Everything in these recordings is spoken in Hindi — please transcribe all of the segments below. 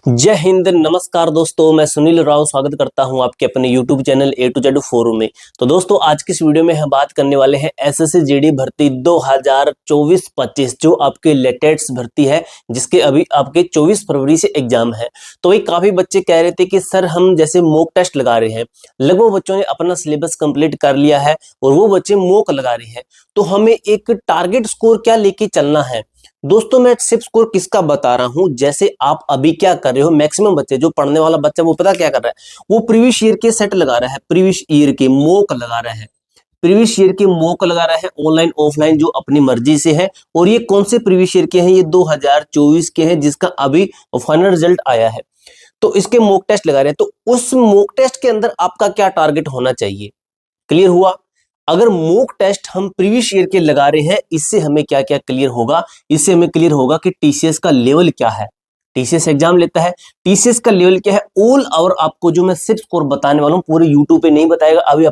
जय हिंद, नमस्कार दोस्तों। मैं सुनील राव स्वागत करता हूं आपके अपने YouTube channel A to Z forum में। तो दोस्तों, आज की इस वीडियो में हम बात करने वाले हैं एसएससी जीडी भर्ती 2024-25 जो आपके लेटेस्ट भर्ती है, जिसके अभी आपके 24 फरवरी से एग्जाम है। तो वही काफी बच्चे कह रहे थे कि सर हम जैसे मॉक टेस्ट लगा रहे हैं, लगभग बच्चों ने अपना सिलेबस कंप्लीट कर लिया है और वो बच्चे मॉक लगा रहे हैं, तो हमें एक टारगेट स्कोर क्या लेके चलना है। दोस्तों, मैं सिर्फ स्कोर किसका बता रहा हूं, जैसे आप अभी क्या कर रहे हो, मैक्सिमम बच्चे जो पढ़ने वाला बच्चा वो पता क्या कर रहा है, वो प्रीवियस ईयर के सेट लगा रहा है, प्रीवियस ईयर के मॉक लगा रहा है, प्रीवियस ईयर के मॉक लगा रहा है ऑनलाइन ऑफलाइन जो अपनी मर्जी से है। और ये कौन से प्रीवियस ईयर के हैं, ये 2024 के हैं, जिसका अभी फाइनल रिजल्ट आया है। तो इसके मॉक टेस्ट लगा रहे हैं, तो उस मॉक टेस्ट के अंदर आपका क्या टारगेट होना चाहिए। क्लियर हुआ। अगर मॉक टेस्ट हम प्रीवियस ईयर के लगा रहे हैं, इससे हमें क्या क्या क्लियर होगा, इससे हमें क्लियर होगा कि टीसीएस का लेवल क्या है। टीसीएस एग्जाम लेता है, टीसीएस का लेवल क्या है, ऑल और आपको जो मैं सिर्फ स्कोर बताने वाला हूं पूरे यूट्यूब पे नहीं बताएगा। अभी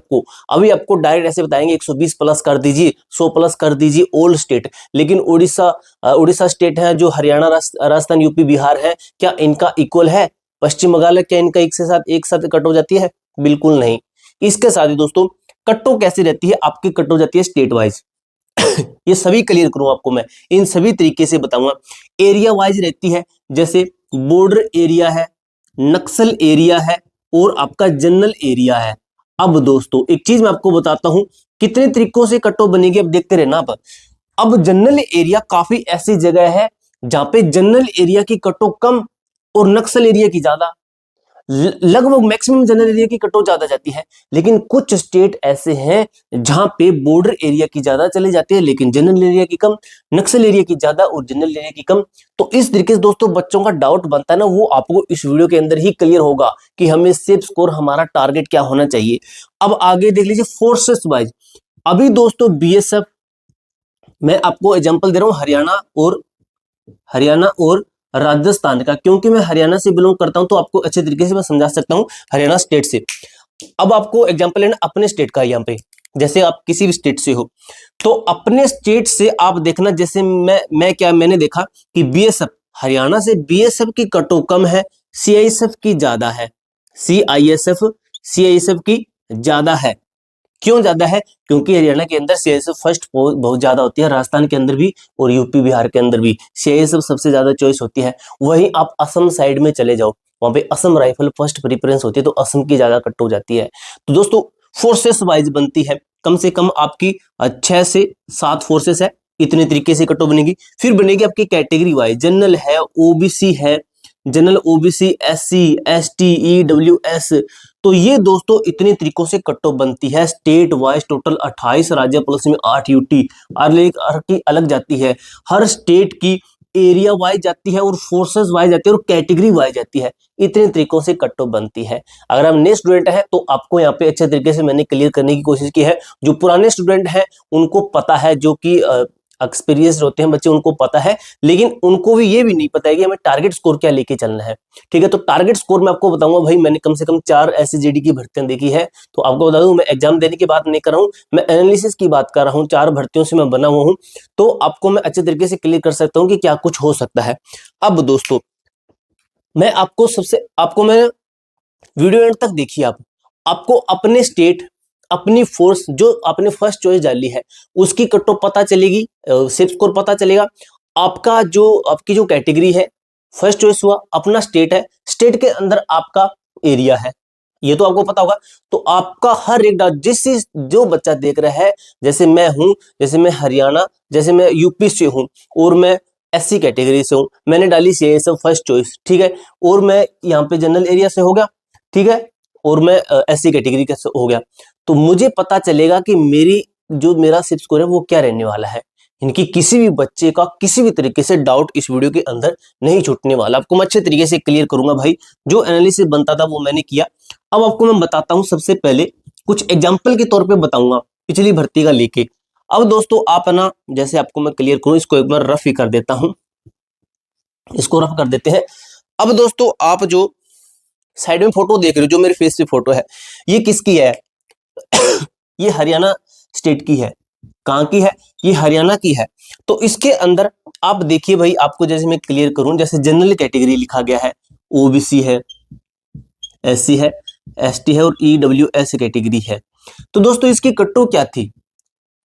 आपको डायरेक्ट ऐसे बताएंगे 120 प्लस कर दीजिए, 100 प्लस कर दीजिए ऑल स्टेट। लेकिन उड़ीसा स्टेट है, जो हरियाणा, राजस्थान, यूपी, बिहार है, क्या इनका इक्वल है? पश्चिम बंगाल, क्या इनका एक साथ कट हो जाती है? बिल्कुल नहीं। इसके साथ ही दोस्तों, कट्टो कैसे रहती है आपकी, कट हो जाती है स्टेट वाइज। ये सभी क्लियर करूं आपको, मैं इन सभी तरीके से बताऊंगा। एरिया वाइज रहती है, जैसे बॉर्डर एरिया है, नक्सल एरिया है और आपका जनरल एरिया है। अब दोस्तों, एक चीज मैं आपको बताता हूं, कितने तरीकों से कट्टो बनेगी, अब देखते रहना। अब जनरल एरिया काफी ऐसी जगह है जहां पे जनरल एरिया की कट्टो कम और नक्सल एरिया की ज्यादा, लगभग मैक्सिमम जनरल एरिया की कटो ज्यादा जाती है। लेकिन कुछ स्टेट ऐसे हैं जहां पे बॉर्डर एरिया की ज्यादा चली जाती है, लेकिन जनरल एरिया की कम, नक्सल एरिया की ज्यादा और जनरल एरिया की कम। तो इस तरीके से दोस्तों बच्चों का डाउट बनता है ना, वो आपको इस वीडियो के अंदर ही क्लियर होगा कि हमें सिर्फ स्कोर, हमारा टारगेट क्या होना चाहिए। अब आगे देख लीजिए फोर्सेस वाइज। अभी दोस्तों बीएसएफ, मैं आपको एग्जाम्पल दे रहा हूं हरियाणा और राजस्थान का, क्योंकि मैं हरियाणा से बिलोंग करता हूं तो आपको अच्छे तरीके से मैं समझा सकता हूं हरियाणा स्टेट से। अब आपको एग्जांपल लेना अपने स्टेट का, यहाँ पे जैसे आप किसी भी स्टेट से हो, तो अपने स्टेट से आप देखना। जैसे मैंने देखा कि बीएसएफ, हरियाणा से बीएसएफ की कटो कम है, सीआईएसएफ की ज्यादा है, सीआईएसएफ की ज्यादा है। क्यों ज्यादा है? क्योंकि हरियाणा के अंदर सीआईएसएफ फर्स्ट बहुत ज्यादा होती है, राजस्थान के अंदर भी और यूपी बिहार के अंदर भी सीआईएसएफ सबसे ज्यादा चॉइस होती है। वहीं आप असम साइड में चले जाओ, वहां पे असम राइफल फर्स्ट प्रेफरेंस होती है, तो असम की ज्यादा कट हो जाती है। तो दोस्तों, फोर्सेस वाइज बनती है, कम से कम आपकी 6 से 7 फोर्सेस है, इतने तरीके से कटो बनेगी। फिर बनेगी आपकी कैटेगरी वाइज, जनरल है, ओबीसी है, general, OBC, SC, ST, EWS. तो ये दोस्तों इतने तरीकों से कट ऑफ बनती है। स्टेट वाइज टोटल 28 राज्य प्लस में 8 यूटी की अलग जाती है। हर स्टेट की एरिया वाइज जाती है और फोर्सेस वाइज जाती है और कैटेगरी वाइज जाती है। इतने तरीकों से कट ऑफ बनती है। अगर आप नए स्टूडेंट हैं तो आपको यहाँ पे अच्छे तरीके से मैंने क्लियर करने की कोशिश की है। जो पुराने स्टूडेंट हैं उनको पता है, जो कि एक्सपीरियंस होते हैं बच्चे, उनको पता है, लेकिन उनको भी ये भी नहीं पता है कि हमें टारगेट स्कोर क्या लेके चलना है। ठीक है, तो टारगेट स्कोर मैं आपको बताऊंगा भाई। मैंने कम से कम 4 ऐसी जीडी की भर्तियां देखी है, तो आपको बता दूं, मैं एग्जाम देने की बात नहीं कर रहा हूं, मैं एनालिसिस की बात कर रहा हूं। 4 भर्तियों से मैं बना हुआ हूं, तो आपको मैं अच्छे तरीके से क्लियर कर सकता हूं कि क्या कुछ हो सकता है। अब दोस्तों, मैं वीडियो एंड तक देखिए। आपको अपने स्टेट, अपनी फोर्स जो आपने फर्स्ट चॉइस डाली है, उसकी कट ऑफ पता चलेगी, सिर्फ स्कोर पता चलेगा। आपकी जो कैटेगरी है, फर्स्ट चॉइस हुआ, अपना स्टेट है, स्टेट के अंदर आपका एरिया है, ये तो आपको पता होगा। तो आपका हर एक डाउट, जो बच्चा देख रहा है, जैसे मैं हूं, जैसे मैं हरियाणा, जैसे मैं यूपी से हूं और मैं एससी कैटेगरी से हूं, मैंने डाली सीआईएसएफ फर्स्ट चॉइस, ठीक है, और मैं यहाँ पे जनरल एरिया से हो गया, ठीक है, और मैं एससी कैटेगरी का हो गया, तो मुझे पता चलेगा कि मेरा सिर्फ स्कोर है वो क्या रहने वाला है। इनकी किसी भी बच्चे का किसी भी तरीके से डाउट इस वीडियो के अंदर नहीं छूटने वाला। आपको मैं अच्छे तरीके से क्लियर करूंगा भाई, जो एनालिसिस बनता था वो मैंने किया। अब आपको मैं बताता हूं, सबसे पहले कुछ एग्जाम्पल के तौर पे बताऊंगा पिछली भर्ती का लेके। अब दोस्तों, आप ना, जैसे आपको मैं क्लियर करूं, इसको एक बार रफ ही कर देता हूं, इसको रफ कर देते हैं। अब दोस्तों, आप जो साइड में फोटो देख रहे हो, जो मेरे फेस पे फोटो है, ये किसकी है? ये हरियाणा स्टेट की है। कहां की है? ये हरियाणा की है। तो इसके अंदर आप देखिए भाई, आपको जैसे मैं क्लियर करूं, जैसे जनरल कैटेगरी लिखा गया है, ओबीसी है, एससी है, एसटी है और ईडब्ल्यूएस कैटेगरी है। तो दोस्तों इसकी कट्टो क्या थी,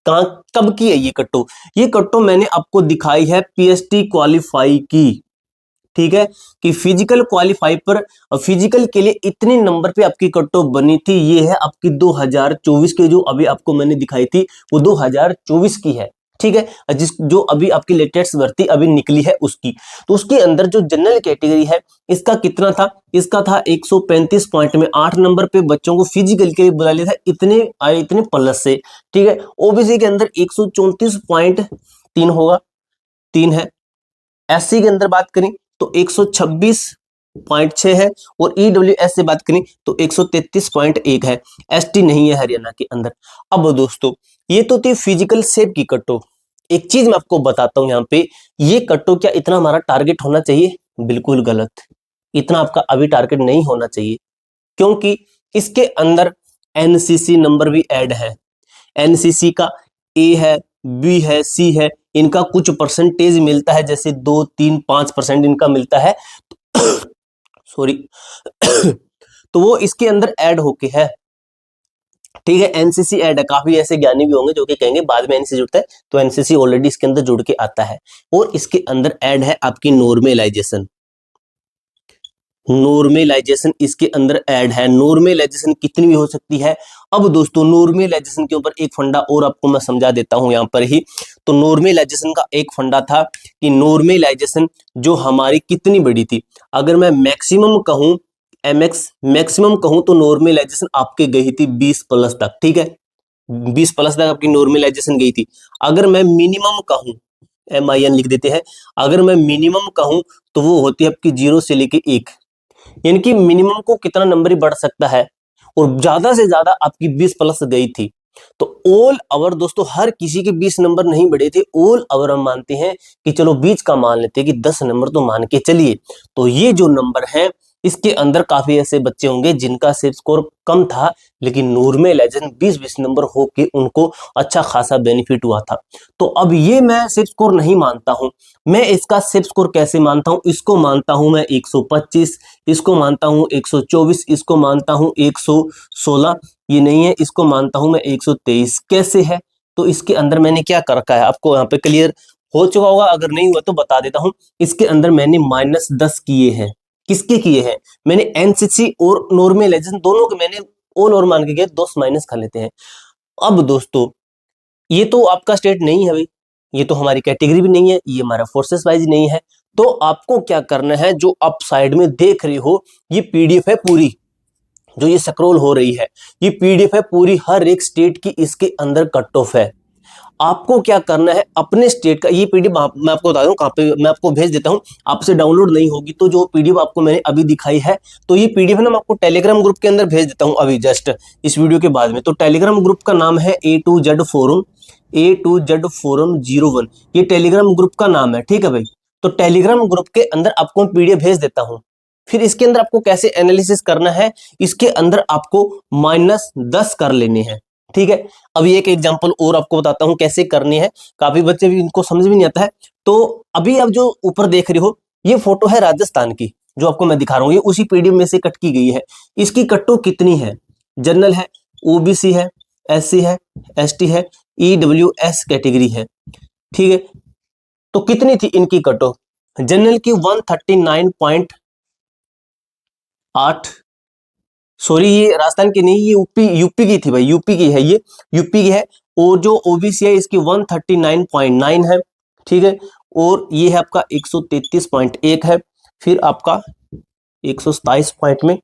कहाँ कब की है ये कट्टो? ये कट्टो मैंने आपको दिखाई है पीएसटी क्वालिफाई की, ठीक है, कि फिजिकल क्वालिफाई पर फिजिकल के लिए इतने नंबर पे आपकी कट ऑफ बनी थी। ये है आपकी 2024 के, जो अभी आपको मैंने दिखाई थी वो 2024 की है, ठीक है, जिस जो अभी आपकी लेटेस्ट भर्ती अभी निकली है उसकी। तो उसके अंदर जो जनरल कैटेगरी है इसका कितना था, इसका था 135 पॉइंट में 8 नंबर पे बच्चों को फिजिकल के लिए बुला लिया था, इतने आए इतने प्लस से, ठीक है। ओबीसी के अंदर 134.3 होगा, 3 है। एससी के अंदर बात करें तो 126.6 है और ईडब्ल्यूएस से बात करें तो 133.1 है। एसटी नहीं है हरियाणा के अंदर। अब दोस्तों ये तो थी फिजिकल सेप की कटो। एक चीज मैं आपको बताता हूं यहाँ पे, ये कटो क्या इतना हमारा टारगेट होना चाहिए? बिल्कुल गलत। इतना आपका अभी टारगेट नहीं होना चाहिए, क्योंकि इसके अंदर एनसीसी नंबर भी ऐड है। एनसीसी का ए है, बी है, सी है, इनका कुछ परसेंटेज मिलता है, जैसे 2, 3, 5% इनका मिलता है। सॉरी तो वो इसके अंदर ऐड होके है, ठीक है। एनसीसी ऐड है। काफी ऐसे ज्ञानी भी होंगे जो कि कहेंगे बाद में एनसीसी जुड़ता है, तो एनसीसी ऑलरेडी इसके अंदर जुड़ के आता है। और इसके अंदर ऐड है आपकी नॉर्मलाइजेशन। नॉर्मलाइजेशन इसके अंदर ऐड है। नॉर्मलाइजेशन कितनी भी हो सकती है? अब दोस्तों नॉर्मलाइजेशन के ऊपर एक फंडा और आपको मैं समझा देता हूं यहां पर ही। तो नॉर्मलाइजेशन का एक फंडा था कि नॉर्मलाइजेशन जो हमारी कितनी बड़ी थी, अगर मैं मैक्सिमम कहूं, एमएक्स मैक्सिमम कहूं, तो नॉर्मलाइजेशन आपके गई थी 20 प्लस तक, ठीक है। 20 प्लस तक आपकी नॉर्मलाइजेशन गई थी। अगर मैं मिनिमम कहूं, MIN लिख देते हैं, अगर मैं मिनिमम कहूं तो वो होती है आपकी 0 से लेके 1, यानी कि मिनिमम को कितना नंबर ही बढ़ सकता है, और ज्यादा से ज्यादा आपकी 20 प्लस गई थी। तो ऑल ओवर दोस्तों हर किसी के 20 नंबर नहीं बढ़े थे। ऑल ओवर हम मानते हैं कि चलो बीच का मान लेते हैं कि 10 नंबर तो मान के चलिए। तो ये जो नंबर है इसके अंदर काफी ऐसे बच्चे होंगे जिनका सिर्फ स्कोर कम था, लेकिन नॉर्मलाइजेशन 20-20 नंबर होके उनको अच्छा खासा बेनिफिट हुआ था। तो अब ये मैं सिर्फ स्कोर नहीं मानता हूं, मैं इसका सिर्फ स्कोर कैसे मानता हूं? इसको मानता हूं मैं 125, इसको मानता हूं 124, इसको मानता हूं 116, ये नहीं है, इसको मानता हूं मैं 123। कैसे है? तो इसके अंदर मैंने क्या कर रखा है, आपको यहाँ पे क्लियर हो चुका होगा, अगर नहीं हुआ तो बता देता हूं। इसके अंदर मैंने -10 किए हैं। किसके किए हैं? मैंने एनसीसी और नॉर्मलाइजेशन दोनों के मैंने ऑल ओवर मान के गए, 10 माइनस कर लेते हैं। अब दोस्तों ये तो आपका स्टेट नहीं है भाई, ये तो हमारी कैटेगरी भी नहीं है, ये हमारा फोर्सेस वाइज नहीं है। तो आपको क्या करना है, जो आप साइड में देख रहे हो ये पीडीएफ है पूरी, जो ये स्क्रॉल हो रही है ये पीडीएफ है पूरी, हर एक स्टेट की इसके अंदर कट ऑफ है। आपको क्या करना है, अपने स्टेट का ये पीडीएफ मैं आपको बता दूं कहां पे, मैं आपको भेज देता हूं, आपसे डाउनलोड नहीं होगी। तो जो पीडीएफ आपको मैंने अभी दिखाई है, तो ये पीडीएफ ना मैं आपको टेलीग्राम ग्रुप के अंदर भेज देता हूं अभी जस्ट इस वीडियो के बाद में। तो टेलीग्राम ग्रुप का नाम है A2Z फोरम, A2Z फोरम 01, ये टेलीग्राम ग्रुप का नाम है, ठीक है भाई। तो टेलीग्राम ग्रुप के अंदर आपको पीडीएफ भेज देता हूं। फिर इसके अंदर आपको कैसे एनालिसिस करना है, इसके अंदर आपको -10 कर लेने हैं, ठीक है। अभी एक एग्जांपल और आपको बताता हूं कैसे करनी है, काफी बच्चे भी इनको समझ भी नहीं आता है। तो अभी आप जो ऊपर देख रहे हो ये फोटो है राजस्थान की, जो आपको मैं दिखा रहा हूं, ये उसी पीडीएफ में से कट की गई है। इसकी कट्टो कितनी है? जनरल है, ओबीसी है, एससी है, एसटी है, ईडब्ल्यूएस कैटेगरी है, ठीक है। तो कितनी थी इनकी कट्टो? जनरल की 139.8, सॉरी ये राजस्थान की नहीं, ये यूपी की थी भाई, यूपी की है, ये यूपी की है। और जो ओबीसी है इसकी 139.9 है, ठीक है। और ये है आपका 133.1 है, फिर आपका 127 पॉइंट में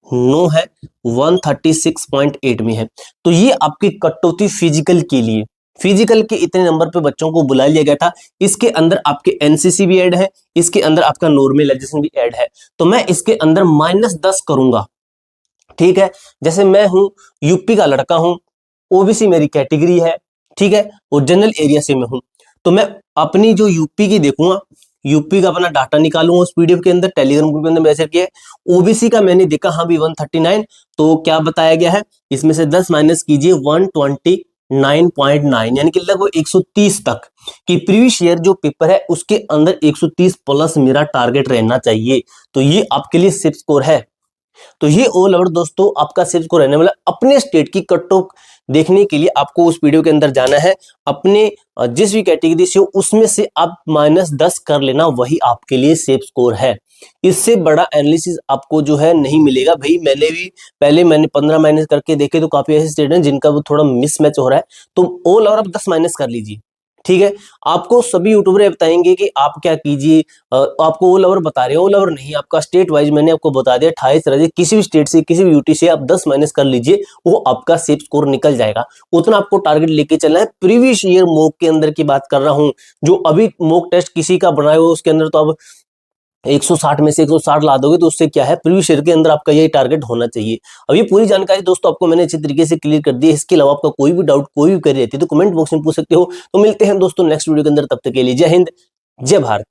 9 है, 136.8 में है। तो ये आपकी कटौती फिजिकल के लिए, फिजिकल के इतने नंबर पे बच्चों को बुला लिया गया था। इसके अंदर आपके एनसीसी भी ऐड है, इसके अंदर आपका नॉर्मलाइजेशन भी ऐड है। तो मैं इसके अंदर -10 करूंगा, ठीक है। जैसे मैं हूं यूपी का लड़का हूं, ओबीसी मेरी कैटेगरी है, ठीक है, और जनरल एरिया से मैं हूं, तो मैं अपनी जो यूपी की देखूंगा, यूपी का अपना डाटा निकालूंगा उस पीडीएफ के अंदर, टेलीग्राम ग्रुप के अंदर मैसेज किया है। ओबीसी का मैंने देखा हाँ भी 139, तो क्या बताया गया है, इसमें से 10 माइनस कीजिए, 9.9 यानी कि लगभग 130 तक कि प्रीवियस ईयर जो पेपर है उसके अंदर 130 प्लस मेरा टारगेट रहना चाहिए। तो ये आपके लिए सिर्फ स्कोर है। तो ये ओ लेवल दोस्तों आपका सिर्फ स्कोर रहने वाला। अपने स्टेट की कट ऑफ देखने के लिए आपको उस वीडियो के अंदर जाना है, अपने जिस भी कैटेगरी से हो उसमें से आप -10 कर लेना, वही आपके लिए सेफ स्कोर है। इससे बड़ा एनालिसिस आपको जो है नहीं मिलेगा भाई। मैंने 15 माइनस करके देखे तो काफी ऐसे स्टेट हैं जिनका वो थोड़ा मिसमैच हो रहा है। तो ओल और आप 10 माइनस कर लीजिए, ठीक है। आपको सभी यूट्यूबर बताएंगे कि आप क्या कीजिए, आपको ओल ओवर बता रहे हैं, ओल ओवर नहीं, आपका स्टेट वाइज मैंने आपको बता दिया 28 राज्य, किसी भी स्टेट से किसी भी यूटी से आप 10 माइनस कर लीजिए, वो आपका सेफ स्कोर निकल जाएगा। उतना आपको टारगेट लेके चलना है। प्रीवियस ईयर मॉक के अंदर की बात कर रहा हूं, जो अभी मॉक टेस्ट किसी का बनाए हो उसके अंदर तो अब 160 में से 160 ला दोगे तो उससे क्या है, प्रीवियस ईयर के अंदर आपका यही टारगेट होना चाहिए। अब ये पूरी जानकारी दोस्तों आपको मैंने अच्छी तरीके से क्लियर कर दी है। इसके अलावा आपका कोई भी डाउट, कोई भी क्वेरी रहती है तो कमेंट बॉक्स में पूछ सकते हो। तो मिलते हैं दोस्तों नेक्स्ट वीडियो के अंदर, तब तक के लिए जय हिंद, जय भारत।